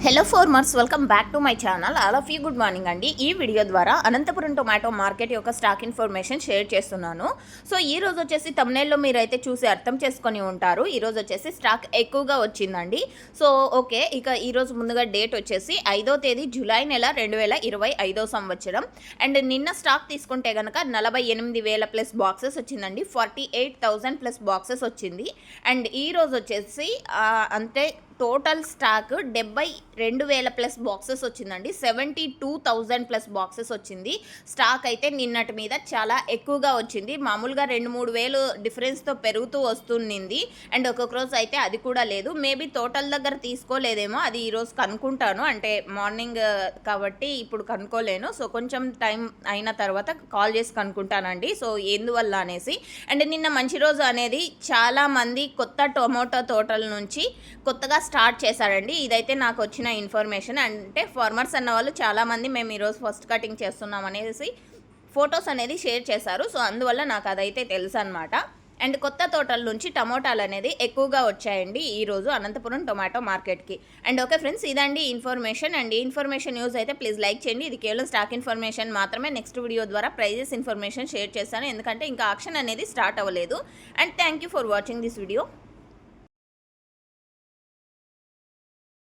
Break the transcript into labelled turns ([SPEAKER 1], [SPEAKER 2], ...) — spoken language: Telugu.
[SPEAKER 1] Hello farmers, welcome back to my channel. All of you good morning అండి. ఈ వీడియో ద్వారా అనంతపురం టొమాటో మార్కెట్ యొక్క స్టాక్ ఇన్ఫర్మేషన్ షేర్ చేస్తున్నాను. సో ఈ రోజు వచ్చేసి తమ్నేల్లో మీరైతే చూసి అర్థం చేసుకొని ఉంటారు. ఈరోజు వచ్చేసి స్టాక్ ఎక్కువగా వచ్చిందండి. సో ఓకే, ఇక ఈరోజు ముందుగా డేట్ వచ్చేసి 5వ తేదీ జూలై నెల 2025 సంవత్సరం. అండ్ నిన్న స్టాక్ తీసుకుంటే కనుక 48,000 ప్లస్ బాక్సెస్ వచ్చిందండి. 48,000 ప్లస్ బాక్సెస్ వచ్చింది. అండ్ ఈరోజు వచ్చేసి అంటే టోటల్ స్టాక్ 72,000 ప్లస్ బాక్సెస్ వచ్చిందండి. 72,000 ప్లస్ బాక్సెస్ వచ్చింది. స్టాక్ అయితే నిన్నటి మీద చాలా ఎక్కువగా వచ్చింది. మామూలుగా 2-3 వేలు డిఫరెన్స్తో పెరుగుతూ వస్తుంది. అండ్ ఒక్కొక్క రోజు అయితే అది కూడా లేదు. మేబీ టోటల్ దగ్గర తీసుకోలేదేమో, అది ఈరోజు కనుక్కుంటాను. అంటే మార్నింగ్ కాబట్టి ఇప్పుడు కనుక్కోలేను. సో కొంచెం టైం అయిన తర్వాత కాల్ చేసి కనుక్కుంటానండి. సో ఎందువల్ల అనేసి. అండ్ నిన్న మంచి రోజు అనేది చాలామంది కొత్త టొమాటో తోటల నుంచి కొత్తగా స్టార్ట్ చేశారండి. ఇదైతే నాకు వచ్చిన ఇన్ఫర్మేషన్. అంటే ఫార్మర్స్ అన్న వాళ్ళు చాలామంది మేము ఈరోజు ఫస్ట్ కటింగ్ చేస్తున్నాం అనేసి ఫొటోస్ అనేది షేర్ చేశారు. సో అందువల్ల నాకు అదైతే తెలుసు అనమాట. అండ్ కొత్త తోటల నుంచి టమోటాలు అనేది ఎక్కువగా వచ్చాయండి ఈరోజు అనంతపురం టొమాటో మార్కెట్కి. అండ్ ఓకే ఫ్రెండ్స్, ఇదండి ఇన్ఫర్మేషన్. అండ్ ఈ ఇన్ఫర్మేషన్ యూజ్ అయితే ప్లీజ్ లైక్ చేయండి. ఇది కేవలం స్టాక్ ఇన్ఫర్మేషన్ మాత్రమే. నెక్స్ట్ వీడియో ద్వారా ప్రైజెస్ ఇన్ఫర్మేషన్ షేర్ చేస్తాను, ఎందుకంటే ఇంకా ఆక్షన్ అనేది స్టార్ట్ అవ్వలేదు. And thank you for watching this video.